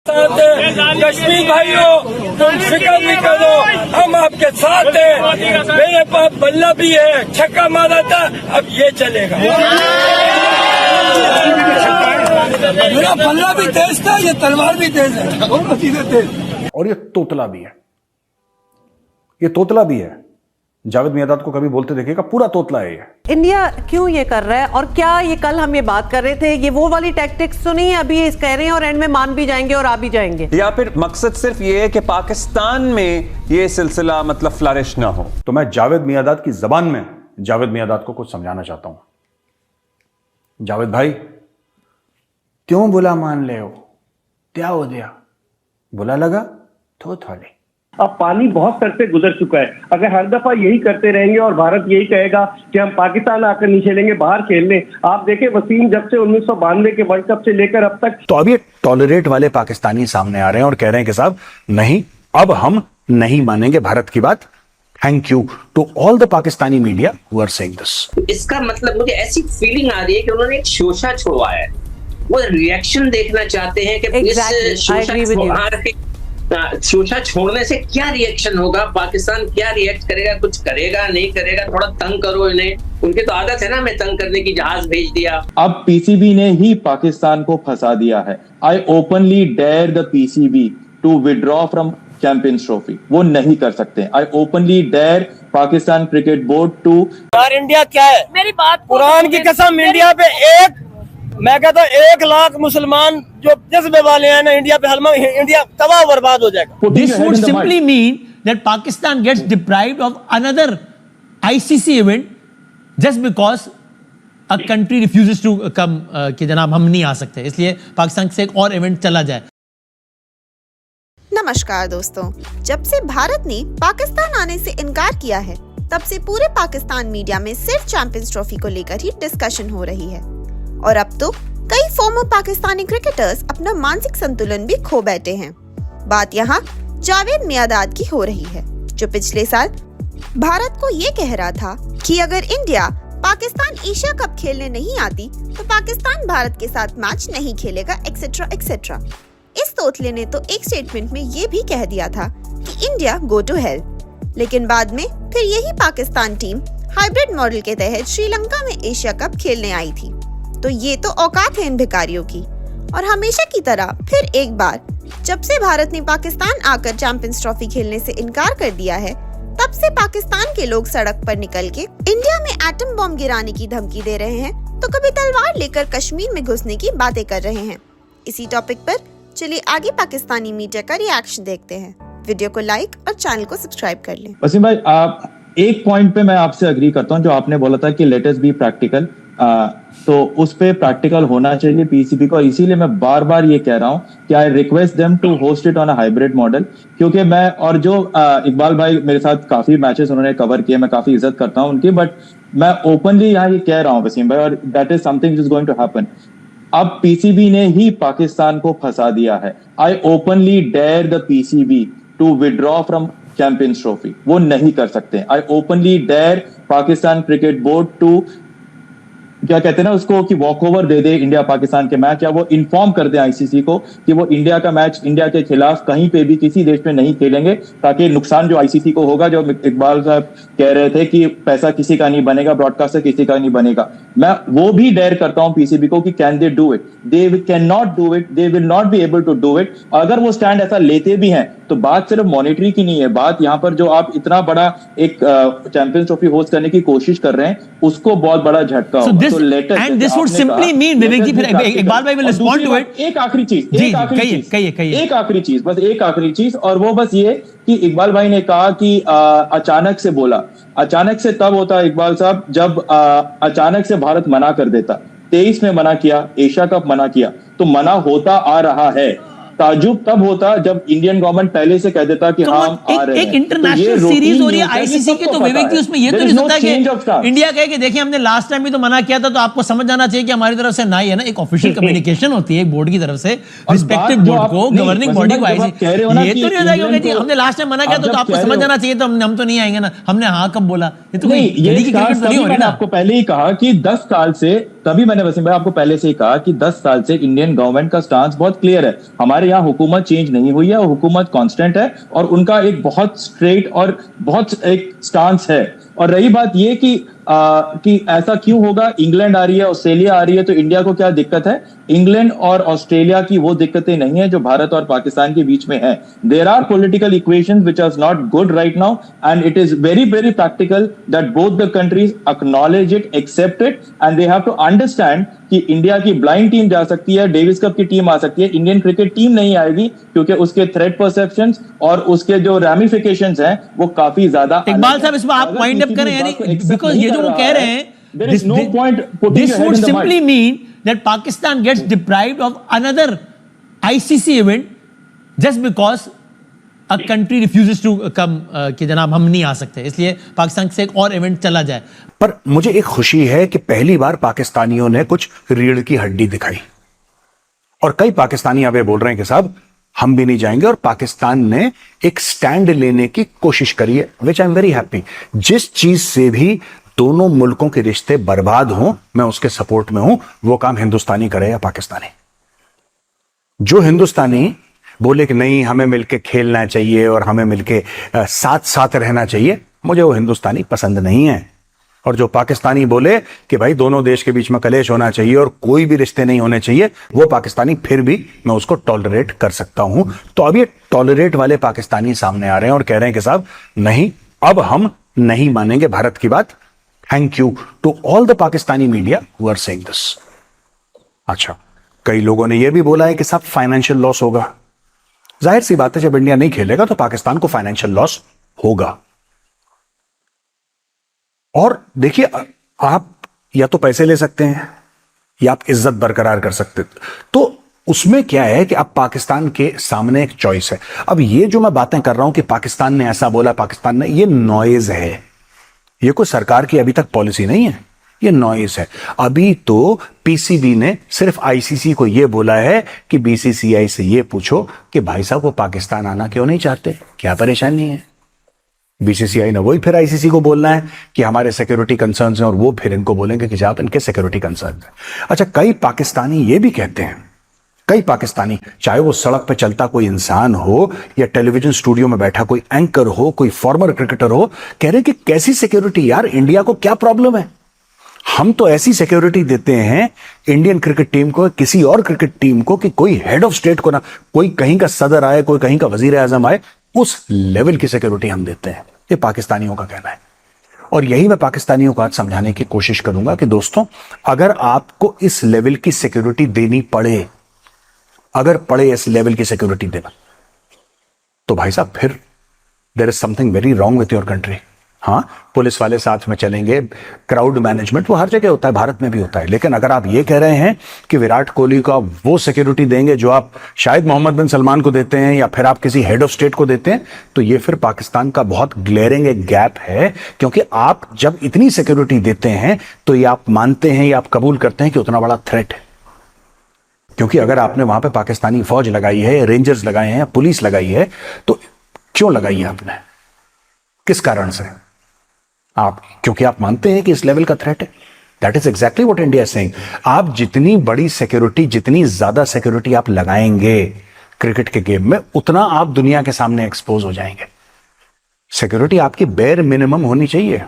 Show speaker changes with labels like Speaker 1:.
Speaker 1: साथ हैं। कश्मीर भाइयों, तुम फिक्र नहीं करो, हम आपके साथ हैं। मेरे पास बल्ला भी है, छक्का मारा था, अब ये चलेगा। मेरा बल्ला भी तेज था, ये तलवार भी तेज है, दोनों चीजें तेज।
Speaker 2: और ये तोतला भी है, ये तोतला भी है। जावेद मियांदाद को कभी बोलते देखिएगा, पूरा तोतला है ये।
Speaker 3: इंडिया क्यों ये कर रहा है, और क्या ये कल हम ये बात कर रहे थे, ये वो वाली टैक्टिक्स तो नहीं है अभी इस कह रहे हैं और एंड में मान भी जाएंगे और आ भी जाएंगे,
Speaker 4: या फिर मकसद सिर्फ ये है कि पाकिस्तान में ये सिलसिला मतलब फ्लरिश ना हो?
Speaker 2: तो मैं जावेद मियांदाद की जबान में जावेद मियांदाद को कुछ समझाना चाहता हूं। जावेद भाई, क्यों बुला मान ले हो, क्या हो गया, बुला लगा तो थोड़ी।
Speaker 5: अब पानी बहुत सर से गुजर चुका है। अगर हर दफा यही करते रहेंगे और भारत यही कहेगा कि हम पाकिस्तान आकर नहीं खेलेंगे, बाहर खेलने, आप देखें वसीम जब से 1992 के वर्ल्ड कप से लेकर अब तक।
Speaker 2: तो अब ये टॉलरेट वाले पाकिस्तानी सामने आ रहे हैं और कह रहे हैं कि साहब नहीं, अब हम नहीं मानेंगे भारत की बात। Thank you to all the Pakistani media who are saying this.
Speaker 6: इसका मतलब मुझे ऐसी फीलिंग आ रही है कि उन्होंने एक शोषा छोड़ा है, वो रिएक्शन देखना चाहते हैं कि शोषा छोड़ने से क्या रिएक्शन होगा, पाकिस्तान क्या रिएक्ट करेगा, कुछ करेगा नहीं करेगा, थोड़ा तंग करो इन्हें, उनकी तो आदत है ना, मैं तंग करने की, जहाज भेज दिया।
Speaker 7: अब पीसीबी ने ही पाकिस्तान को फंसा दिया है। I openly dare the PCB to withdraw from Champions Trophy, वो नहीं कर सकते। I openly dare Pakistan cricket board to.
Speaker 1: यार इंडिया क्या है, मेरी बात कुरान की कसम, इंडिया पे मैं कहता हूँ 1 लाख मुसलमान जो जज्बे वाले हैं ना, इंडिया पे हलमा, इंडिया तबाह बर्बाद हो जाएगा।
Speaker 8: This would simply mean that Pakistan gets deprived of another ICC event just because a country refuses to come कि जनाब हम नहीं आ सकते, इसलिए पाकिस्तान से एक और इवेंट चला जाए।
Speaker 9: नमस्कार दोस्तों, जब से भारत ने पाकिस्तान आने से इनकार किया है, तब से पूरे पाकिस्तान मीडिया में सिर्फ चैंपियंस ट्रॉफी को लेकर ही डिस्कशन हो रही है। और अब तो कई फॉर्मर पाकिस्तानी क्रिकेटर्स अपना मानसिक संतुलन भी खो बैठे हैं। बात यहाँ जावेद मियांदाद की हो रही है, जो पिछले साल भारत को ये कह रहा था कि अगर इंडिया पाकिस्तान एशिया कप खेलने नहीं आती तो पाकिस्तान भारत के साथ मैच नहीं खेलेगा, एक्सेट्रा एक्सेट्रा। इस तोतले ने तो एक स्टेटमेंट में ये भी कह दिया था कि इंडिया गो टू हेल, लेकिन बाद में फिर यही पाकिस्तान टीम हाइब्रिड मॉडल के तहत श्रीलंका में एशिया कप खेलने आई थी। तो ये तो औकात है इन भिखारियों की। और हमेशा की तरह फिर एक बार जब से भारत ने पाकिस्तान आकर चैंपियंस ट्रॉफी खेलने से इनकार कर दिया है, तब से पाकिस्तान के लोग सड़क पर निकल के इंडिया में एटम बॉम्ब गिराने की धमकी दे रहे हैं, तो कभी तलवार लेकर कश्मीर में घुसने की बातें कर रहे हैं। इसी टॉपिक पर चलिए आगे पाकिस्तानी मीडिया का रिएक्शन देखते हैं। वीडियो को लाइक और चैनल को सब्सक्राइब कर लें।
Speaker 7: वसीम भाई, आप एक पॉइंट पे मैं आपसे अग्री करता हूं, जो आपने बोला था कि लेट अस बी प्रैक्टिकल, तो उस पे प्रैक्टिकल होना चाहिए पीसीबी को। इसीलिए मैं बार बार ये कह रहा हूं कि I request them to host it on a hybrid model, क्योंकि मैं और जो इकबाल भाई मेरे साथ काफी मैचेस उन्होंने कवर किए, मैं काफी इज्जत करता हूं उनकी, बट मैं ओपनली यहाँ ये कह रहा हूँ वसीम भाई, और that is something is going to happen. अब पीसीबी ने ही पाकिस्तान को फंसा दिया है। I openly dare the PCB to withdraw from Champions Trophy, वो नहीं कर सकते। I openly dare Pakistan cricket board to, क्या कहते हैं ना उसको, कि वॉक ओवर दे दे इंडिया पाकिस्तान के मैच, या वो इन्फॉर्म कर दे आईसीसी को कि वो इंडिया का मैच इंडिया के खिलाफ कहीं पे भी किसी देश में नहीं खेलेंगे, ताकि नुकसान जो आईसीसी को होगा, जो इकबाल साहब कह रहे थे कि पैसा किसी का नहीं बनेगा, ब्रॉडकास्टर किसी का नहीं बनेगा, मैं वो भी डेयर करता हूं पीसीबी को कि can they do it, they can not do it, they will not be able to do it. अगर वो स्टैंड ऐसा लेते भी हैं तो बात सिर्फ मॉनिटरी की नहीं है, बात यहाँ पर जो आप इतना बड़ा एक चैंपियंस ट्रॉफी होस्ट करने की कोशिश कर रहे हैं, उसको बहुत बड़ा झटका होगा। तो latest
Speaker 8: this would simply mean, Vivek ji, फिर इकबाल भाई विल रिस्पोंड टू इट।
Speaker 7: एक आखिरी चीज,
Speaker 8: कहिए
Speaker 7: बस एक आखिरी चीज, और वो बस ये कि इकबाल भाई ने कहा कि अचानक से बोला, अचानक से तब होता है इकबाल साहब जब अचानक से भारत मना कर देता। 23 में मना किया, एशिया कप मना किया, तो मना होता आ रहा है। ताजुब तब होता जब इंडियन गवर्नमेंट पहले से कह देता कि हाँ आ रहे हैं।
Speaker 8: एक इंटरनेशनल सीरीज हो रही है आईसीसी की, तो विवेक जी उसमें ये तो नहीं सकता कि इंडिया कहे कि देखिए हमने लास्ट टाइम भी तो मना किया था, तो आपको समझ जाना चाहिए कि हमारी तरफ से ना ही है ना, एक ऑफिशियल कम्युनिकेशन होती है एक बोर्ड की तरफ से रिस्पेक्टिव बोर्ड को, गवर्निंग बॉडी को। आईसीसी ये तो नहीं हो जाएगा कि हमने लास्ट टाइम मना किया तो आपको समझ जाना चाहिए, तो हम तो नहीं आएंगे ना, हमने हाँ कब बोला, ये तो नहीं।
Speaker 7: आपको पहले ही कहा कि 10 साल से तभी मैंने वसीम भाई आपको पहले से ही कहा कि 10 साल से इंडियन गवर्नमेंट का स्टांस बहुत क्लियर है। हमारे यहाँ हुकूमत चेंज नहीं हुई है और हुकूमत कांस्टेंट है और उनका एक बहुत स्ट्रेट और बहुत एक स्टांस है। और रही बात ये कि ऐसा क्यों होगा, इंग्लैंड आ रही है, ऑस्ट्रेलिया आ रही है, तो इंडिया को क्या दिक्कत है? इंग्लैंड और ऑस्ट्रेलिया की वो दिक्कतें नहीं है जो भारत और पाकिस्तान के बीच में है। There are political equations which are not good right now and it is very very practical that both the countries acknowledge it, accept it and they have to understand कि इंडिया की ब्लाइंड टीम जा सकती है, Davis Cup की team आ सकती है, Indian cricket team नहीं आएगी क्योंकि उसके थ्रेट परसेप्शंस और उसके जो रैमिफिकेशंस हैं वो काफी ज्यादा।
Speaker 8: इकबाल साहब इसमें आप वाइंड अप करें, यानी बिकॉज़ ये जो वो कह रहे हैं
Speaker 7: there is no point putting
Speaker 8: this
Speaker 7: your head
Speaker 8: would
Speaker 7: in the mud.
Speaker 8: simply mean that Pakistan gets deprived of another ICC event just because a country refuses to come कि जनाब हम नहीं आ सकते, इसलिए पाकिस्तान से एक और इवेंट चला जाए।
Speaker 2: पर मुझे एक खुशी है कि पहली बार पाकिस्तानियों ने कुछ रीढ़ की हड्डी दिखाई और कई पाकिस्तानी अब ये बोल रहे हैं कि साहब हम भी नहीं जाएंगे और पाकिस्तान ने एक स्टैंड लेने की कोशिश करी है, विच आई एम वेरी हैप्पी। जिस चीज से भी दोनों मुल्कों के रिश्ते बर्बाद हों मैं उसके सपोर्ट में हूं, वो काम हिंदुस्तानी करे या पाकिस्तानी। जो हिंदुस्तानी बोले कि नहीं हमें मिलके खेलना चाहिए और हमें मिलके साथ साथ रहना चाहिए, मुझे वो हिंदुस्तानी पसंद नहीं है। और जो पाकिस्तानी बोले कि भाई दोनों देश के बीच में कलेश होना चाहिए और कोई भी रिश्ते नहीं होने चाहिए, वो पाकिस्तानी फिर भी मैं उसको टॉलरेट कर सकता हूं। तो अब ये टॉलरेट वाले पाकिस्तानी सामने आ रहे हैं और कह रहे हैं कि साहब नहीं, अब हम नहीं मानेंगे भारत की बात। Thank you to all the Pakistani media who are saying this. अच्छा, कई लोगों ने यह भी बोला है कि साहब फाइनेंशियल लॉस होगा। जाहिर सी बात है जब इंडिया नहीं खेलेगा तो पाकिस्तान को फाइनेंशियल लॉस होगा। और देखिए, आप या तो पैसे ले सकते हैं या आप इज्जत बरकरार कर सकते, तो उसमें क्या है कि अब पाकिस्तान के सामने एक चॉइस है। अब ये जो मैं बातें कर रहा हूं कि पाकिस्तान ने ऐसा बोला, पाकिस्तान ने, ये नॉइज है, ये कोई सरकार की अभी तक पॉलिसी नहीं है, ये नॉइज है। अभी तो पीसीबी ने सिर्फ आईसीसी को ये बोला है कि बीसीसीआई से ये पूछो कि भाई साहब वो पाकिस्तान आना क्यों नहीं चाहते, क्या परेशानी है। बीसीसीआई ने वही फिर आईसीसी को बोलना है कि हमारे सिक्योरिटी कंसर्न्स हैं और वो फिर इनको बोलेंगे कि आप इनके सिक्योरिटी कंसर्न्स हैं। अच्छा, कई पाकिस्तानी ये भी कहते हैं, कई पाकिस्तानी, चाहे वो सड़क पे चलता कोई इंसान हो या टेलीविजन स्टूडियो में बैठा कोई एंकर हो, कोई फॉर्मर क्रिकेटर हो, कह रहे हैं कि कैसी सिक्योरिटी यार, इंडिया को क्या प्रॉब्लम है, हम तो ऐसी सिक्योरिटी देते हैं इंडियन क्रिकेट टीम को, किसी और क्रिकेट टीम को, कि कोई हेड ऑफ स्टेट को ना, कोई कहीं का सदर आए, कोई कहीं का वजीर आजम आए, उस लेवल की सिक्योरिटी हम देते हैं। ये पाकिस्तानियों का कहना है और यही मैं पाकिस्तानियों को आज समझाने की कोशिश करूंगा कि दोस्तों, अगर आपको इस लेवल की सिक्योरिटी देनी पड़े, अगर पड़े इस लेवल की सिक्योरिटी देना, तो भाई साहब फिर there is something very wrong with your country. हाँ, पुलिस वाले साथ में चलेंगे, क्राउड मैनेजमेंट वो हर जगह होता है, भारत में भी होता है, लेकिन अगर आप ये कह रहे हैं कि विराट कोहली को आप वो सिक्योरिटी देंगे जो आप शायद मोहम्मद बिन सलमान को देते हैं या फिर आप किसी हेड ऑफ स्टेट को देते हैं, तो ये फिर पाकिस्तान का बहुत ग्लेयरिंग एक गैप है। क्योंकि आप जब इतनी सिक्योरिटी देते हैं तो ये आप मानते हैं या आप कबूल करते हैं कि उतना बड़ा थ्रेट है। क्योंकि अगर आपने वहां पे पाकिस्तानी फौज लगाई है, रेंजर्स लगाए हैं, पुलिस लगाई है, तो क्यों लगाई है आपने, किस कारण से? आप क्योंकि आप मानते हैं कि इस लेवल का थ्रेट है। That is exactly what India is saying. आप जितनी बड़ी सिक्योरिटी, जितनी ज्यादा सिक्योरिटी आप लगाएंगे क्रिकेट के गेम में, उतना आप दुनिया के सामने एक्सपोज हो जाएंगे। सिक्योरिटी आपकी बेयर मिनिमम होनी चाहिए।